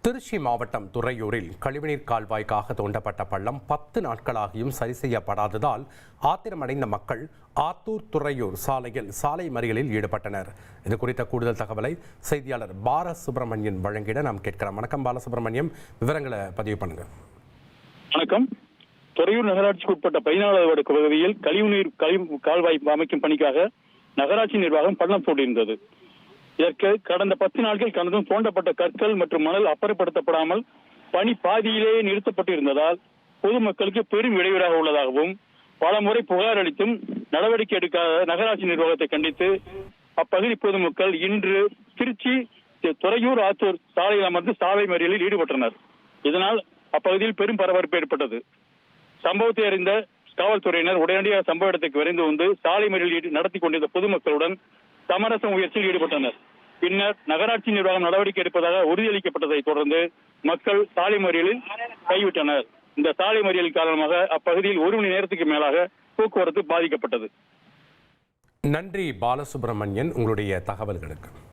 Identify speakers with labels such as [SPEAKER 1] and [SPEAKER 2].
[SPEAKER 1] திருச்சி மாவட்டம் துறையூரில் கழிவுநீர் கால்வாய்க்காக தோண்டப்பட்ட பள்ளம் 10 நாட்களாகியும் சரி செய்யப்படாததால் ஆத்திரமடைந்த மக்கள் ஆத்தூர் துறையூர் சாலையில் சாலை மறியலில் ஈடுபட்டனர். இது குறித்த கூடுதல் தகவலை செய்தியாளர் பாலசுப்ரமணியன் வழங்கிட நாம் கேட்கிறோம். வணக்கம் பாலசுப்ரமணியம், விவரங்களை பதிவு பண்ணுங்க.
[SPEAKER 2] வணக்கம். துறையூர் நகராட்சிக்கு உட்பட்ட 14வது வார்டு பகுதியில் கழிவுநீர் கால்வாய் அமைக்கும் பணிக்காக நகராட்சி நிர்வாகம் பள்ளம் தோண்டியிருந்தது. இதற்கு கடந்த 10 நாட்கள் கடந்தும் தோண்டப்பட்ட கற்கள் மற்றும் மணல் அப்புறப்படுத்தப்படாமல் பணி பாதியிலேயே நிறுத்தப்பட்டிருந்ததால் பொதுமக்களுக்கு பெரும் இடையூறாக உள்ளதாகவும் பல முறை புகார் அளித்தும் நடவடிக்கை எடுக்காத நகராட்சி நிர்வாகத்தை கண்டித்து அப்பகுதி பொதுமக்கள் இன்று திருச்சி துறையூர் ஆத்தூர் சாலையில் அமர்ந்து சாலை மறியலில் ஈடுபட்டனர். இதனால் அப்பகுதியில் பெரும் பரபரப்பு ஏற்பட்டது. சம்பவத்தை அறிந்த காவல்துறையினர் உடனடியாக சம்பவ இடத்துக்கு விரைந்து வந்து சாலை மறியல் நடத்தி கொண்டிருந்த பொதுமக்களுடன் சமரச முயற்சியில் ஈடுபட்டனர். பின்னர் நகராட்சி நிர்வாகம் நடவடிக்கை எடுப்பதாக உறுதியளிக்கப்பட்டதை தொடர்ந்து மக்கள் சாலை மறியலில் கைவிட்டனர். இந்த சாலை மறியல் காரணமாக அப்பகுதியில் 1 மணி நேரத்துக்கு மேலாக போக்குவரத்து பாதிக்கப்பட்டது.
[SPEAKER 1] நன்றி பாலசுப்ரமணியன், உங்களுடைய தகவல்களுக்கு.